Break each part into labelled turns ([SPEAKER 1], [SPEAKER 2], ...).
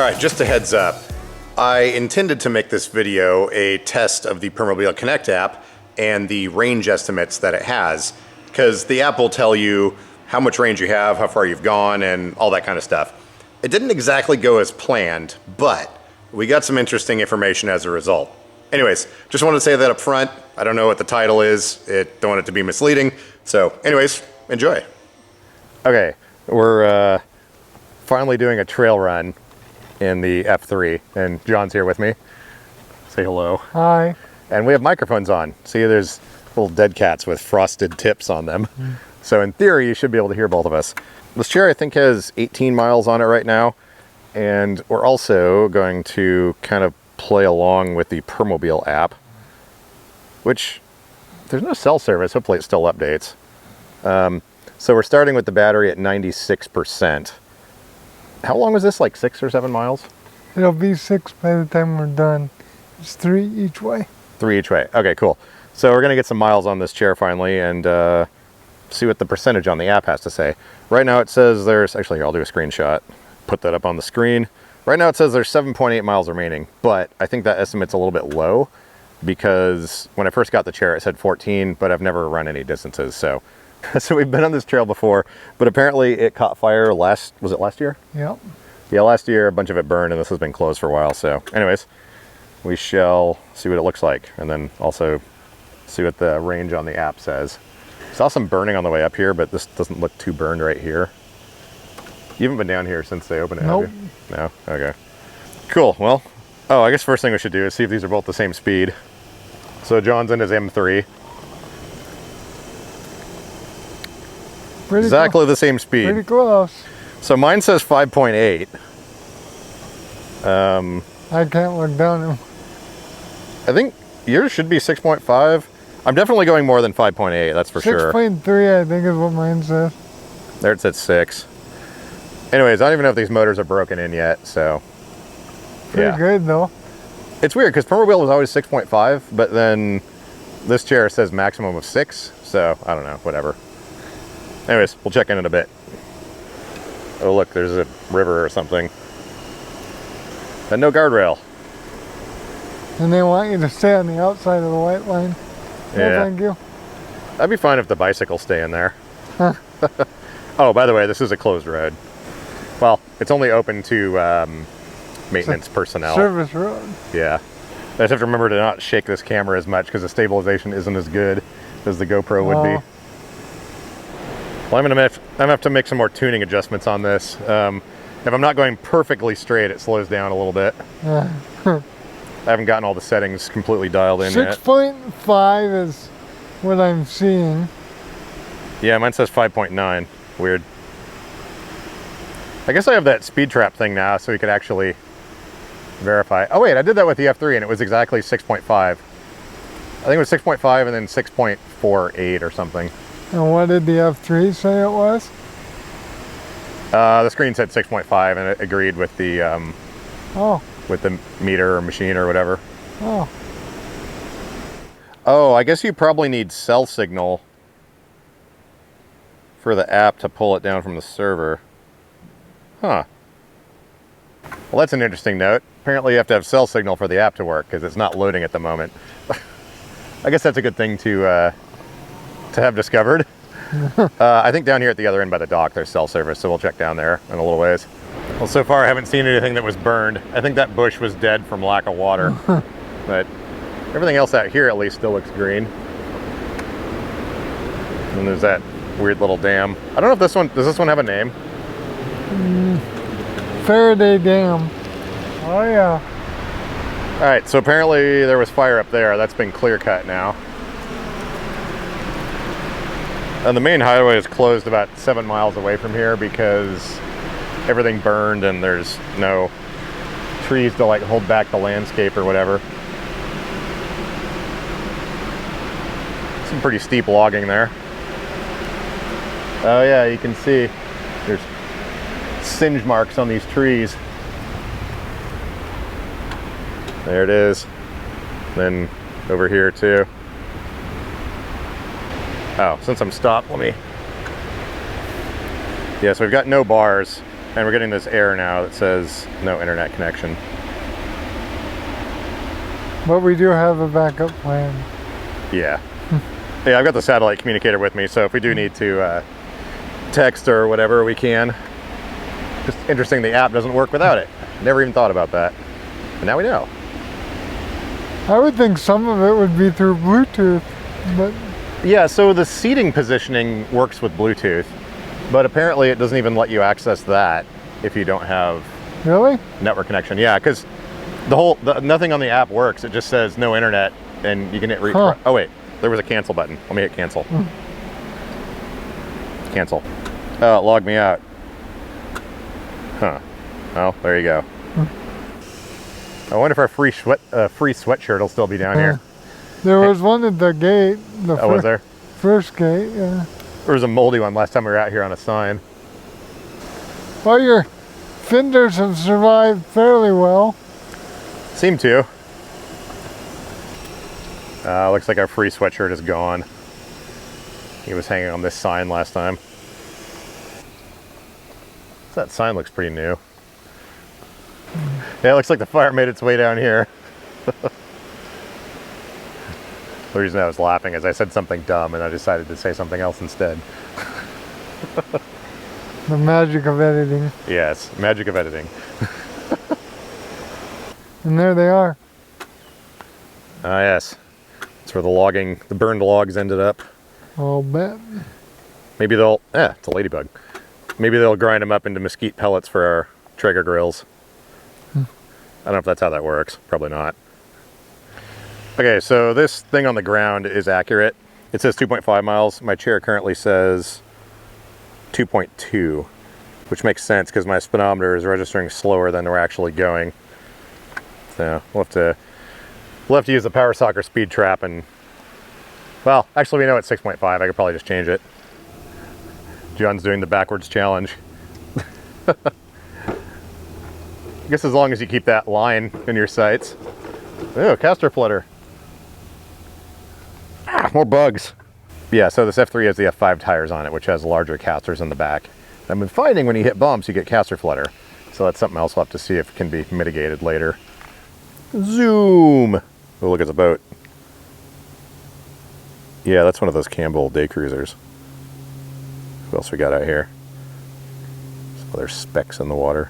[SPEAKER 1] Alright, just a heads up. I intended to make this video a test of the Permobil Connect app and the range estimates that it has, because the app will tell you how much range you have, how far you've gone, and all that kind of stuff. It didn't exactly go as planned, but we got some interesting information as a result. Anyways, just wanted to say that up front. I don't know what the title is. Don't want it to be misleading. So anyways, enjoy. Okay, we're finally doing a trail run in the F3, and John's here with me. Say hello.
[SPEAKER 2] Hi.
[SPEAKER 1] And we have microphones on. See, there's little dead cats with frosted tips on them. So in theory, you should be able to hear both of us. This chair, I think, has 18 miles on it right now. And we're also going to kind of play along with the Permobil app, which there's no cell service. Hopefully it still updates. So we're starting with the battery at 96%. How long was this, like 6 or 7 miles?
[SPEAKER 2] It'll be 6 by the time we're done. It's 3 each way.
[SPEAKER 1] 3 each way. Okay, cool. So we're gonna get some miles on this chair finally and see what the percentage on the app has to say. Right now it says there's, actually here, I'll do a screenshot, put that up on the screen. Right now it says there's 7.8 miles remaining, but I think that estimate's a little bit low because when I first got the chair it said 14, but I've never run any distances, so. So we've been on this trail before, but apparently it caught fire was it last year?
[SPEAKER 2] Yep.
[SPEAKER 1] Yeah, last year a bunch of it burned and this has been closed for a while, so anyways, we shall see what it looks like and then also see what the range on the app says. Saw some burning on the way up here, but this doesn't look too burned right here. You haven't been down here since they opened it,
[SPEAKER 2] nope.
[SPEAKER 1] Have you? No? Okay. Cool, well, oh, I guess first thing we should do is see if these are both the same speed. So John's in his M3. Exactly the same speed.
[SPEAKER 2] Pretty close.
[SPEAKER 1] So mine says 5.8.
[SPEAKER 2] I can't look down.
[SPEAKER 1] I think yours should be 6.5. I'm definitely going more than 5.8, that's for sure.
[SPEAKER 2] 6.3 I think is what mine says.
[SPEAKER 1] There it said 6. Anyways, I don't even know if these motors are broken in yet, so.
[SPEAKER 2] Pretty good though.
[SPEAKER 1] It's weird because Permobil was always 6.5, but then this chair says maximum of 6, so I don't know, whatever. Anyways, we'll check in a bit. Oh look, there's a river or something. And no guardrail.
[SPEAKER 2] And they want you to stay on the outside of the white line.
[SPEAKER 1] Yeah.
[SPEAKER 2] No, thank you.
[SPEAKER 1] That'd be fine if the bicycles stay in there. Huh. Oh, by the way, this is a closed road. Well, it's only open to maintenance personnel.
[SPEAKER 2] Service road.
[SPEAKER 1] Yeah. I just have to remember to not shake this camera as much because the stabilization isn't as good as the GoPro would be. Well, I'm gonna have to make some more tuning adjustments on this. If I'm not going perfectly straight, it slows down a little bit. I haven't gotten all the settings completely dialed in yet.
[SPEAKER 2] 6.5 is what I'm seeing.
[SPEAKER 1] Yeah, mine says 5.9. Weird. I guess I have that speed trap thing now, so we could actually verify. Oh wait, I did that with the F3 and it was exactly 6.5. I think it was 6.5 and then 6.48 or something.
[SPEAKER 2] And what did the F3 say it was?
[SPEAKER 1] The screen said 6.5 and it agreed with the with the meter or machine or whatever. Oh, I guess you probably need cell signal for the app to pull it down from the server. Huh. Well, that's an interesting note. Apparently you have to have cell signal for the app to work because it's not loading at the moment. I guess that's a good thing to have discovered. I think down here at the other end by the dock there's cell service, so we'll check down there in a little ways. Well, so far I haven't seen anything that was burned. I think that bush was dead from lack of water. But everything else out here at least still looks green. And there's that weird little dam. I don't know if this one, does this one have a name?
[SPEAKER 2] Faraday Dam. Oh yeah.
[SPEAKER 1] All right, so apparently there was fire up there. That's been clear cut now. And the main highway is closed about 7 miles away from here because everything burned and there's no trees to like hold back the landscape or whatever. Some pretty steep logging there. Oh yeah, you can see there's singe marks on these trees. There it is. Then over here too. Oh, since I'm stopped, let me... Yeah, so we've got no bars. And we're getting this error now that says no internet connection.
[SPEAKER 2] But we do have a backup plan.
[SPEAKER 1] Yeah. Yeah, I've got the satellite communicator with me, so if we do need to text or whatever, we can. Just interesting the app doesn't work without it. Never even thought about that. But now we know.
[SPEAKER 2] I would think some of it would be through Bluetooth, but...
[SPEAKER 1] Yeah, so the seating positioning works with Bluetooth, but apparently it doesn't even let you access that if you don't have
[SPEAKER 2] Really?
[SPEAKER 1] network connection. Yeah, because nothing on the app works. It just says no internet, and you can hit Oh wait, there was a cancel button. Let me hit cancel. Cancel. Oh, it logged me out. Huh. Well, there you go. I wonder if our free sweatshirt will still be down here.
[SPEAKER 2] There was one at the gate.
[SPEAKER 1] Oh, was there?
[SPEAKER 2] First gate, yeah.
[SPEAKER 1] There was a moldy one last time we were out here on a sign.
[SPEAKER 2] Well, your fenders have survived fairly well.
[SPEAKER 1] Seem to. Looks like our free sweatshirt is gone. He was hanging on this sign last time. That sign looks pretty new. Yeah, it looks like the fire made its way down here. The reason I was laughing is I said something dumb and I decided to say something else instead.
[SPEAKER 2] The magic of editing.
[SPEAKER 1] Yes, magic of editing.
[SPEAKER 2] And there they are.
[SPEAKER 1] Ah, yes. That's where the burned logs ended up.
[SPEAKER 2] I'll bet.
[SPEAKER 1] Maybe they'll, it's a ladybug. Maybe they'll grind them up into mesquite pellets for our Traeger grills. I don't know if that's how that works. Probably not. Okay, so this thing on the ground is accurate. It says 2.5 miles. My chair currently says 2.2, which makes sense because my speedometer is registering slower than we're actually going. So we'll have to use the Power Soccer speed trap and, well, actually we know it's 6.5. I could probably just change it. John's doing the backwards challenge. I guess as long as you keep that line in your sights. Oh, caster flutter. Ah, more bugs. Yeah, so this F3 has the F5 tires on it, which has larger casters in the back. I've been finding when you hit bumps, you get caster flutter. So that's something else we'll have to see if it can be mitigated later. Zoom! Oh, look at the boat. Yeah, that's one of those Campbell day cruisers. What else we got out here? Some other specks in the water.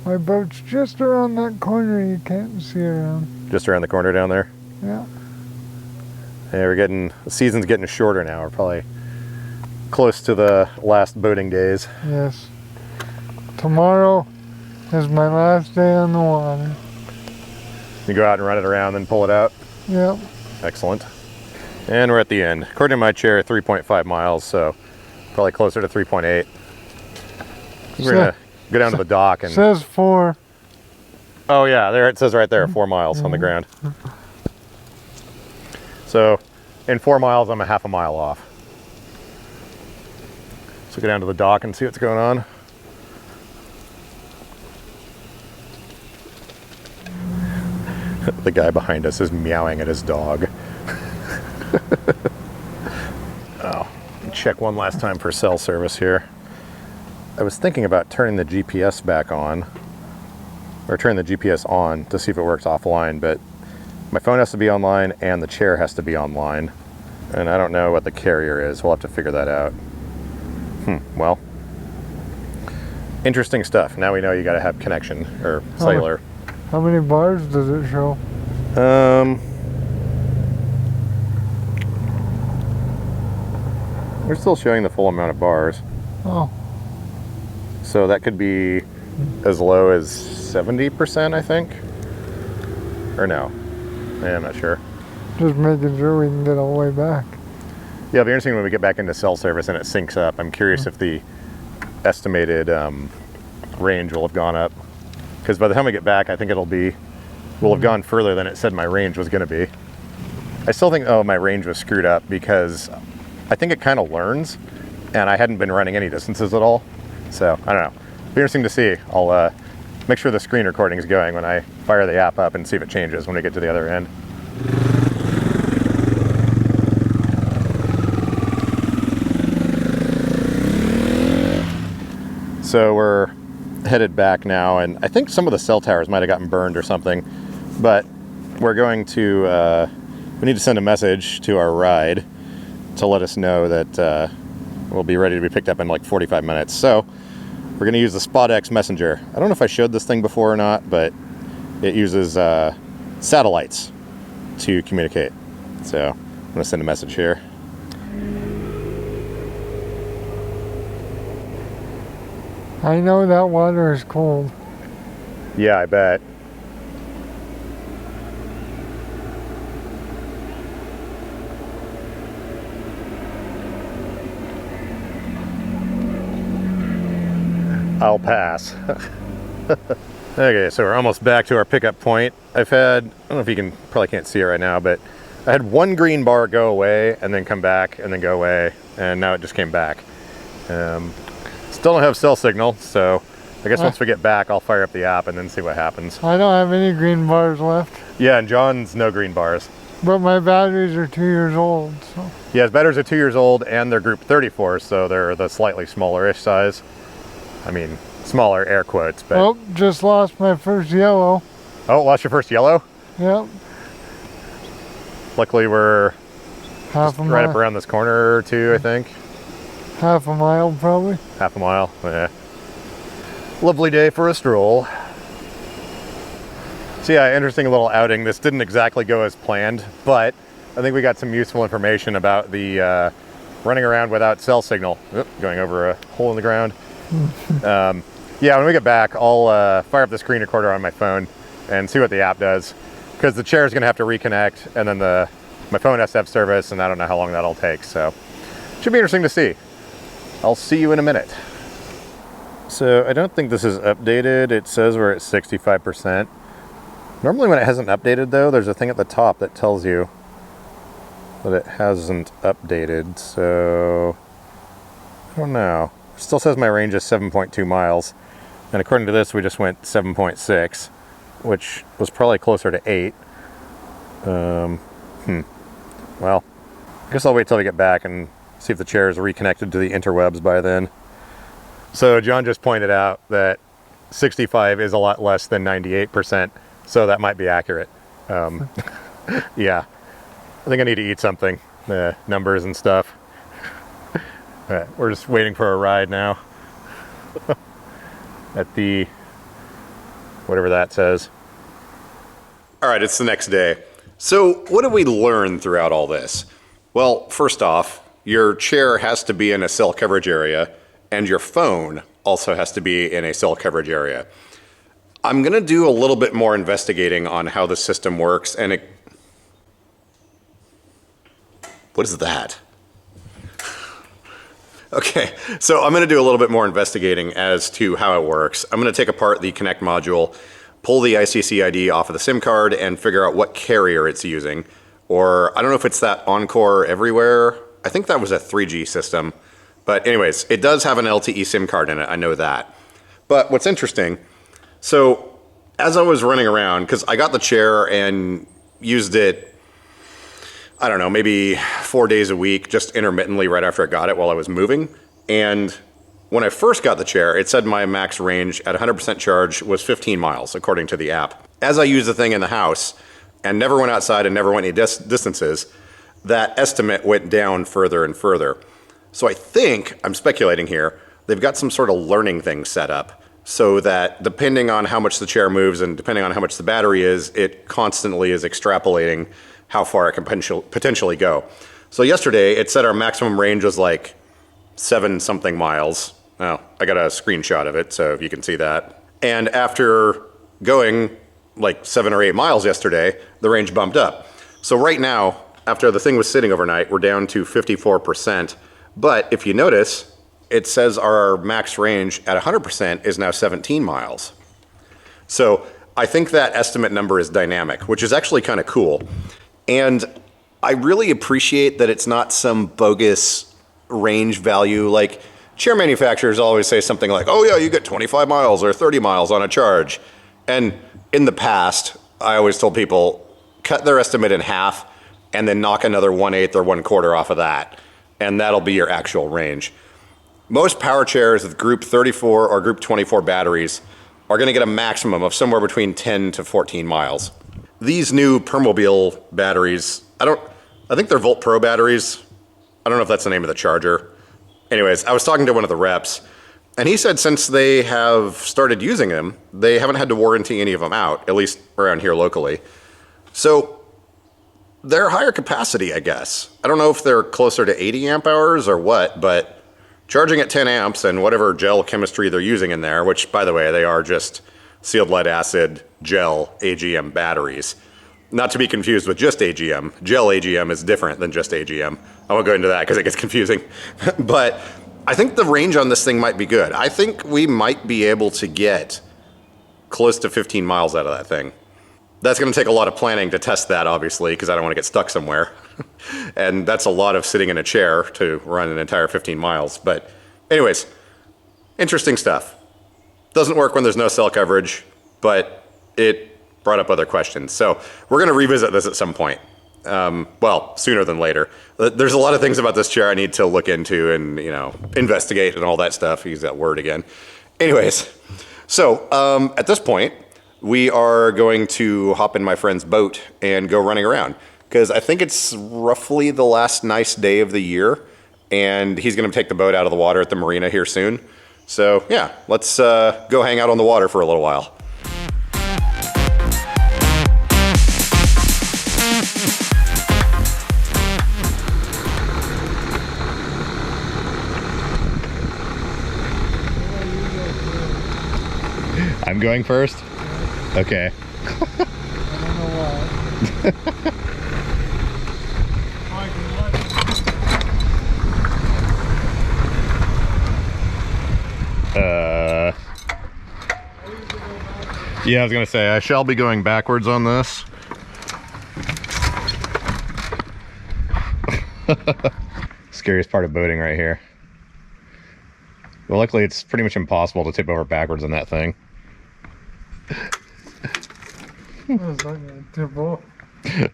[SPEAKER 2] My boat's just around that corner you can't see around.
[SPEAKER 1] Just around the corner down there?
[SPEAKER 2] Yeah.
[SPEAKER 1] Yeah, the season's getting shorter now. We're probably close to the last boating days.
[SPEAKER 2] Yes. Tomorrow is my last day on the water.
[SPEAKER 1] You go out and run it around, then pull it out?
[SPEAKER 2] Yep.
[SPEAKER 1] Excellent. And we're at the end. According to my chair, 3.5 miles, so probably closer to 3.8. We're gonna go down to the dock and...
[SPEAKER 2] Says 4.
[SPEAKER 1] Oh yeah, there it says right there, 4 miles on the ground. So in 4 miles, I'm a half a mile off. So go down to the dock and see what's going on. The guy behind us is meowing at his dog. Oh, check one last time for cell service here. I was thinking about turning the GPS back on, or turn the GPS on to see if it works offline, but my phone has to be online and the chair has to be online. And I don't know what the carrier is. We'll have to figure that out. Well, interesting stuff. Now we know you got to have connection, or cellular.
[SPEAKER 2] How many bars does it show?
[SPEAKER 1] We're still showing the full amount of bars.
[SPEAKER 2] Oh.
[SPEAKER 1] So that could be as low as 70%, I think. Or no. Yeah, I'm not sure.
[SPEAKER 2] Just making sure we can get all the way back.
[SPEAKER 1] Yeah, it'll be interesting when we get back into cell service and it syncs up. I'm curious if the estimated range will have gone up. Because by the time we get back, I think we'll have gone further than it said my range was going to be. I still think, my range was screwed up because I think it kind of learns, and I hadn't been running any distances at all. So, I don't know. It'll be interesting to see. I'll make sure the screen recording is going when I fire the app up and see if it changes when we get to the other end. So we're headed back now, and I think some of the cell towers might have gotten burned or something, but we're going to, we need to send a message to our ride to let us know that we'll be ready to be picked up in like 45 minutes. So we're going to use the SpotX Messenger. I don't know if I showed this thing before or not, but it uses satellites to communicate. So I'm going to send a message here.
[SPEAKER 2] I know that water is cold.
[SPEAKER 1] Yeah, I bet. I'll pass. Okay, so we're almost back to our pickup point. I've had, I don't know if you can, probably can't see it right now, but I had one green bar go away and then come back and then go away, and now it just came back. Still don't have cell signal, so I guess once we get back, I'll fire up the app and then see what happens.
[SPEAKER 2] I don't have any green bars left.
[SPEAKER 1] Yeah, and John's no green bars.
[SPEAKER 2] But my batteries are 2 years old, so.
[SPEAKER 1] Yeah, his batteries are 2 years old and they're group 34, so they're the slightly smaller-ish size. I mean, smaller air quotes, but...
[SPEAKER 2] Oh, just lost my first yellow.
[SPEAKER 1] Oh, lost your first yellow?
[SPEAKER 2] Yep.
[SPEAKER 1] Luckily, we're
[SPEAKER 2] Half a
[SPEAKER 1] right
[SPEAKER 2] mile.
[SPEAKER 1] up around this corner or two, I think.
[SPEAKER 2] Half a mile, probably.
[SPEAKER 1] Half a mile, yeah. Lovely day for a stroll. So yeah, interesting little outing. This didn't exactly go as planned, but I think we got some useful information about the running around without cell signal. Oop, going over a hole in the ground. Yeah, when we get back, I'll fire up the screen recorder on my phone and see what the app does, because the chair is going to have to reconnect, and then my phone has to have service, and I don't know how long that'll take, so should be interesting to see. I'll see you in a minute. So I don't think this is updated. It says we're at 65%. Normally when it hasn't updated though, there's a thing at the top that tells you that it hasn't updated, so I don't know. It still says my range is 7.2 miles, and according to this we just went 7.6, which was probably closer to 8. Well, I guess I'll wait till we get back and see if the chair is reconnected to the interwebs by then. So John just pointed out that 65 is a lot less than 98%, so that might be accurate. Yeah, I think I need to eat something, the numbers and stuff. We're just waiting for a ride now at the, whatever that says. All right, it's the next day. So what did we learn throughout all this? Well, first off, your chair has to be in a cell coverage area, and your phone also has to be in a cell coverage area. I'm gonna do a little bit more investigating on how the system works, and what is that? Okay, so I'm gonna do a little bit more investigating as to how it works. I'm gonna take apart the Connect module, pull the ICC ID off of the SIM card, and figure out what carrier it's using. Or I don't know if it's that Encore Everywhere. I think that was a 3G system. But anyways, it does have an LTE SIM card in it, I know that. But what's interesting, so as I was running around, because I got the chair and used it, I don't know, maybe 4 days a week, just intermittently right after I got it while I was moving. And when I first got the chair, it said my max range at 100% charge was 15 miles, according to the app. As I used the thing in the house and never went outside and never went any distances, that estimate went down further and further. So I think, I'm speculating here, they've got some sort of learning thing set up so that depending on how much the chair moves and depending on how much the battery is, it constantly is extrapolating how far it can potentially go. So yesterday, it said our maximum range was like 7-something miles. Oh, I got a screenshot of it, so you can see that. And after going like 7 or 8 miles yesterday, the range bumped up. So right now, after the thing was sitting overnight, we're down to 54%. But if you notice, it says our max range at 100% is now 17 miles. So I think that estimate number is dynamic, which is actually kind of cool. And I really appreciate that it's not some bogus range value. Like chair manufacturers always say something like, oh yeah, you get 25 miles or 30 miles on a charge. And in the past, I always told people, cut their estimate in half and then knock another 1/8 or 1/4 off of that. And that'll be your actual range. Most power chairs with group 34 or group 24 batteries are going to get a maximum of somewhere between 10 to 14 miles. These new Permobil batteries, I think they're Volt Pro batteries. I don't know if that's the name of the charger. Anyways, I was talking to one of the reps, and he said since they have started using them, they haven't had to warranty any of them out, at least around here locally. So they're higher capacity, I guess. I don't know if they're closer to 80 amp hours or what, but charging at 10 amps and whatever gel chemistry they're using in there, which, by the way, they are just sealed lead acid gel AGM batteries. Not to be confused with just AGM. Gel AGM is different than just AGM. I won't go into that because it gets confusing. But I think the range on this thing might be good. I think we might be able to get close to 15 miles out of that thing. That's going to take a lot of planning to test that, obviously, because I don't want to get stuck somewhere. And that's a lot of sitting in a chair to run an entire 15 miles. But anyways, interesting stuff. Doesn't work when there's no cell coverage, but it brought up other questions. So we're going to revisit this at some point. Well, sooner than later. There's a lot of things about this chair I need to look into and, investigate and all that stuff. Use that word again. Anyways, so at this point, we are going to hop in my friend's boat and go running around because I think it's roughly the last nice day of the year, and he's going to take the boat out of the water at the marina here soon. So yeah, let's go hang out on the water for a little while. I'm going first? Okay.
[SPEAKER 2] I don't know why.
[SPEAKER 1] Yeah, I was gonna say, I shall be going backwards on this. Scariest part of boating right here. Well, luckily it's pretty much impossible to tip over backwards on that thing.
[SPEAKER 2] It's like a tip off.
[SPEAKER 1] You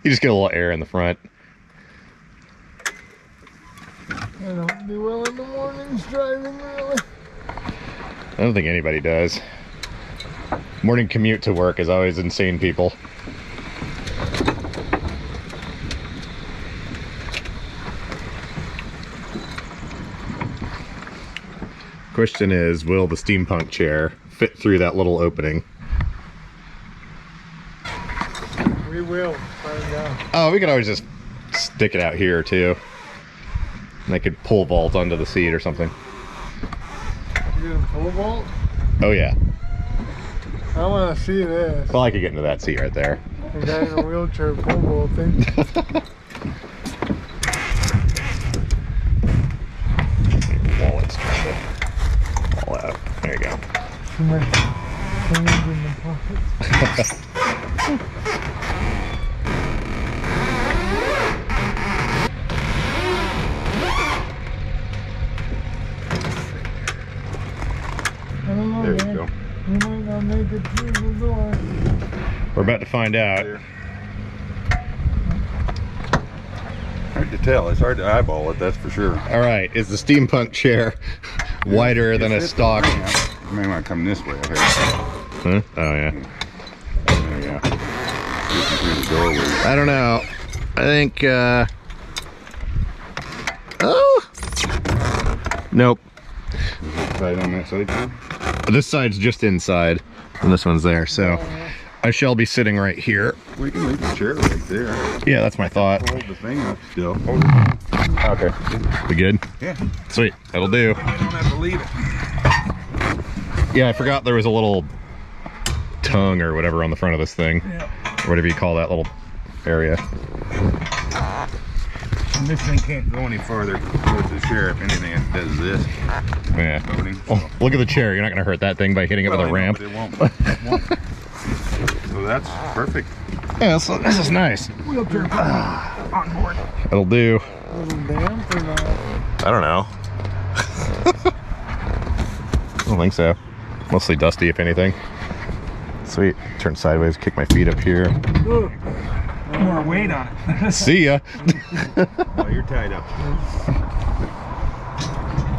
[SPEAKER 1] just get a little air in the front.
[SPEAKER 2] I don't do well in the mornings driving, really.
[SPEAKER 1] I don't think anybody does. Morning commute to work is always insane, people. Question is, will the steampunk chair fit through that little opening?
[SPEAKER 2] We will find out.
[SPEAKER 1] Oh, we could always just stick it out here too. And I could pull vault onto the seat or something.
[SPEAKER 2] You gonna pull vault?
[SPEAKER 1] Oh yeah.
[SPEAKER 2] I want to see this.
[SPEAKER 1] Well, I could get into that seat right there.
[SPEAKER 2] The guy in a wheelchair pull vaulting.
[SPEAKER 1] Wallet's trying to fall out. There you go.
[SPEAKER 2] Too much change in the pockets. I don't know,
[SPEAKER 3] There you
[SPEAKER 2] man.
[SPEAKER 3] go.
[SPEAKER 2] You might not make it through the door.
[SPEAKER 1] We're about to find out.
[SPEAKER 3] Hard to tell. It's hard to eyeball it, that's for sure.
[SPEAKER 1] All right, is the steampunk chair wider than a stock?
[SPEAKER 3] You may want to come this way up here.
[SPEAKER 1] Huh? Oh yeah.
[SPEAKER 3] There you go. Looking through the doorway.
[SPEAKER 1] I don't know. I think. Oh. Nope.
[SPEAKER 3] Is it tight on that side too?
[SPEAKER 1] This side's just inside, and this one's there. So I shall be sitting right here.
[SPEAKER 3] We can leave the chair right there.
[SPEAKER 1] Yeah, that's my thought.
[SPEAKER 3] Hold the thing up still. Hold it.
[SPEAKER 1] Okay. We good?
[SPEAKER 3] Yeah.
[SPEAKER 1] Sweet. That'll do.
[SPEAKER 3] You don't have to leave it.
[SPEAKER 1] Yeah, I forgot there was a little tongue or whatever on the front of this thing.
[SPEAKER 2] Yeah.
[SPEAKER 1] Or whatever you call that little area.
[SPEAKER 3] And this thing can't go any farther towards the chair. If anything, it does this.
[SPEAKER 1] Yeah.
[SPEAKER 3] Voting, so.
[SPEAKER 1] Oh, look at the chair. You're not going to hurt that thing by hitting it with a ramp.
[SPEAKER 3] But it won't. It won't. So that's perfect.
[SPEAKER 1] Yeah, so this is nice.
[SPEAKER 2] Wheelchair on board.
[SPEAKER 1] It'll do.
[SPEAKER 2] A little damp or not?
[SPEAKER 1] I don't know. I don't think so. Mostly dusty, if anything. Sweet. Turn sideways, kick my feet up here.
[SPEAKER 2] More weight on it.
[SPEAKER 1] See ya.
[SPEAKER 3] Oh, you're tied up.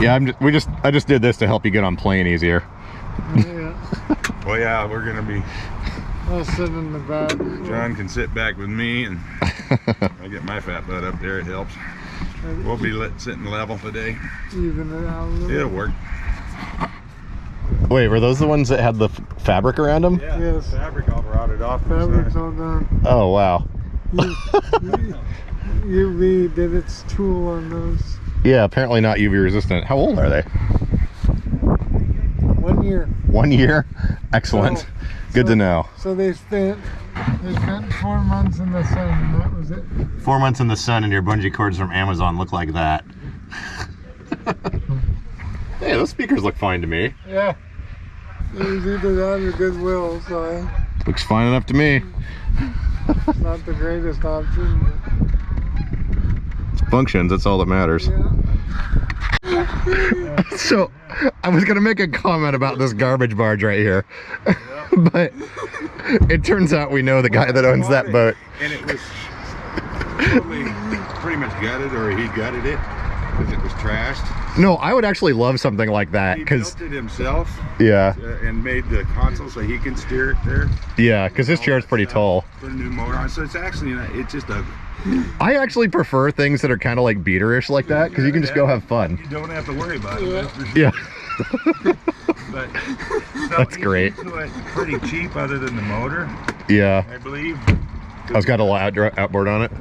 [SPEAKER 1] Yeah, I just did this to help you get on plane easier.
[SPEAKER 2] Yeah.
[SPEAKER 3] Well, yeah, we're gonna be.
[SPEAKER 2] I'll sit in the back.
[SPEAKER 3] John can sit back with me, and I get my fat butt up there. It helps. We'll be sitting level today.
[SPEAKER 2] Even it out a little.
[SPEAKER 3] It'll work.
[SPEAKER 1] Wait, were those the ones that had the fabric around them?
[SPEAKER 3] Yeah.
[SPEAKER 2] Yes.
[SPEAKER 3] Fabric all rotted off.
[SPEAKER 2] Fabric's all done.
[SPEAKER 1] Oh wow.
[SPEAKER 2] UV did its tool on those.
[SPEAKER 1] Yeah, apparently not UV resistant. How old are they?
[SPEAKER 2] 1 year.
[SPEAKER 1] 1 year? Excellent.
[SPEAKER 2] So-
[SPEAKER 1] Good to know.
[SPEAKER 2] So they spent 4 months in the sun, and that was it.
[SPEAKER 1] 4 months in the sun and your bungee cords from Amazon look like that. Hey, those speakers look fine to me.
[SPEAKER 2] Yeah. It was either that or Goodwill, so
[SPEAKER 1] Looks fine enough to me.
[SPEAKER 2] it's not the greatest option.
[SPEAKER 1] It functions, that's all that matters.
[SPEAKER 2] Yeah.
[SPEAKER 1] So, I was gonna make a comment about this garbage barge right here, but it turns out we know the guy that owns that boat.
[SPEAKER 3] And it was totally, pretty much gutted, or he gutted it because it was trashed.
[SPEAKER 1] No, I would actually love something like that,
[SPEAKER 3] He
[SPEAKER 1] because
[SPEAKER 3] built it himself
[SPEAKER 1] yeah,
[SPEAKER 3] and made the console so he can steer it there.
[SPEAKER 1] yeah, because this chair is pretty tall.
[SPEAKER 3] Put a new motor on, so it's actually it's just a.
[SPEAKER 1] I actually prefer things that are kind of like beaterish like that, because you can just go have fun.
[SPEAKER 3] You don't have to worry about it. That's for sure.
[SPEAKER 1] Yeah.
[SPEAKER 3] But so
[SPEAKER 1] That's
[SPEAKER 3] he
[SPEAKER 1] great.
[SPEAKER 3] do it pretty cheap, other than the motor,
[SPEAKER 1] Yeah.
[SPEAKER 3] I believe.
[SPEAKER 1] I was got a little outboard on it.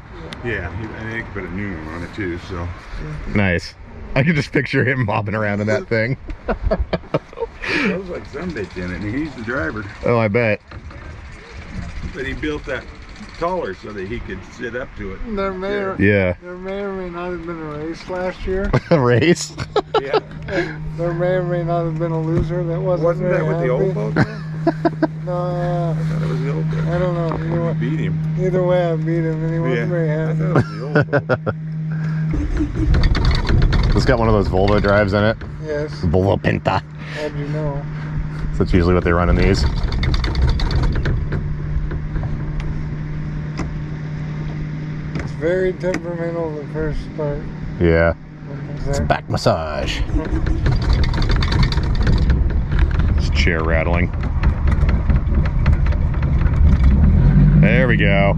[SPEAKER 3] Yeah, I think he put a new one on it too. So
[SPEAKER 1] Nice. I can just picture him mobbing around in that thing.
[SPEAKER 3] it looks like some bitch in it, and he's the driver.
[SPEAKER 1] Oh, I bet.
[SPEAKER 3] But he built that taller so that he could sit up to it.
[SPEAKER 2] There may or
[SPEAKER 1] Yeah.
[SPEAKER 2] may not have been a race last year.
[SPEAKER 1] A race?
[SPEAKER 3] Yeah.
[SPEAKER 2] There may or may not have been a loser that wasn't
[SPEAKER 3] Wasn't that
[SPEAKER 2] very
[SPEAKER 3] with the old
[SPEAKER 2] happy.
[SPEAKER 3] boat?
[SPEAKER 2] No,
[SPEAKER 3] I thought it was the old boat.
[SPEAKER 2] I don't know.
[SPEAKER 3] Beat him.
[SPEAKER 2] Either way, I beat him, and he wasn't very
[SPEAKER 3] I
[SPEAKER 2] happy.
[SPEAKER 3] thought it was the old boat.
[SPEAKER 1] It's got one of those Volvo drives in it.
[SPEAKER 2] Yes.
[SPEAKER 1] Volvo Pinta.
[SPEAKER 2] How'd you know?
[SPEAKER 1] So that's usually what they run in these.
[SPEAKER 2] It's very temperamental the first start.
[SPEAKER 1] Yeah.
[SPEAKER 2] It's
[SPEAKER 1] Back massage. It's chair rattling. There we go.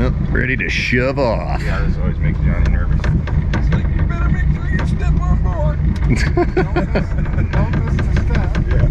[SPEAKER 1] Yep, ready to shove off.
[SPEAKER 3] Yeah, this always makes Johnny nervous. It's like, you better make sure you step on board.
[SPEAKER 2] Don't miss the step.
[SPEAKER 3] Yeah.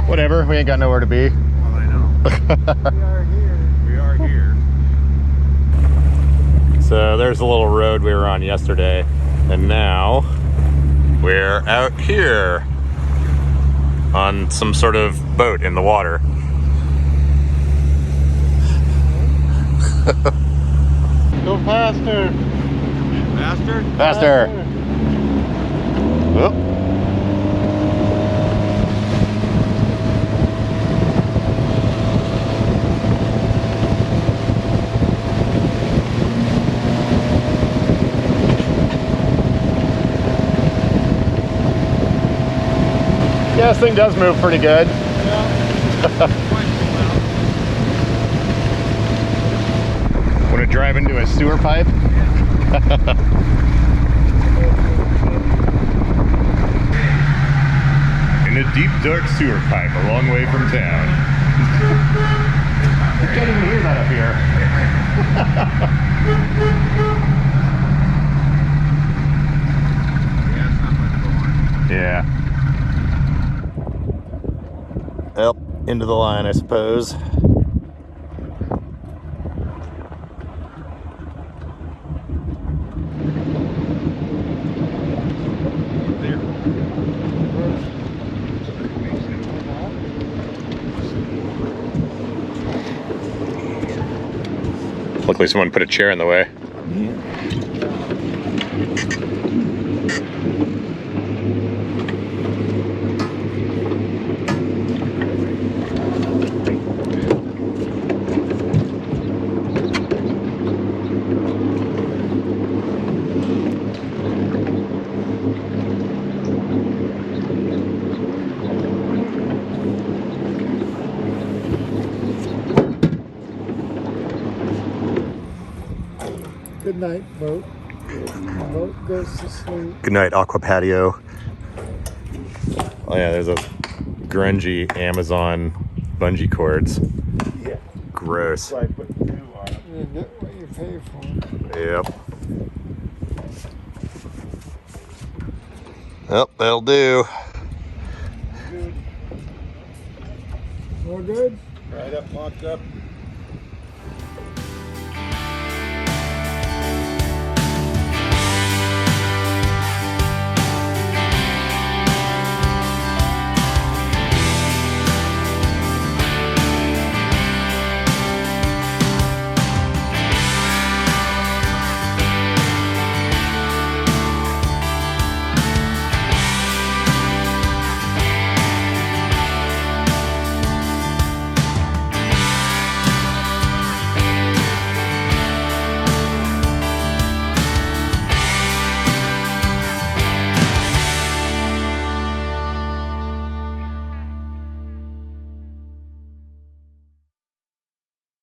[SPEAKER 1] Whatever, we ain't got nowhere to be.
[SPEAKER 3] Well, I know.
[SPEAKER 2] We are here.
[SPEAKER 3] We are here.
[SPEAKER 1] So there's the little road we were on yesterday, and now we're out here on some sort of boat in the water.
[SPEAKER 2] Go faster.
[SPEAKER 3] Faster?
[SPEAKER 1] Faster! Whoop. Yeah, this thing does move pretty good. gonna drive into a sewer pipe? In a deep, dark sewer pipe a long way from town. You can't even hear that up here. Yeah. Up into the line, I suppose. Luckily someone put a chair in the way.
[SPEAKER 2] Good night, boat. The boat goes to sleep.
[SPEAKER 1] Good night, Aqua Patio. Oh yeah, there's those grungy Amazon bungee cords.
[SPEAKER 3] Yeah.
[SPEAKER 1] Gross.
[SPEAKER 3] So I put 2 on it.
[SPEAKER 2] You get what you pay for.
[SPEAKER 1] Yep. Well, that'll do.
[SPEAKER 2] All good?
[SPEAKER 3] Right up, locked up.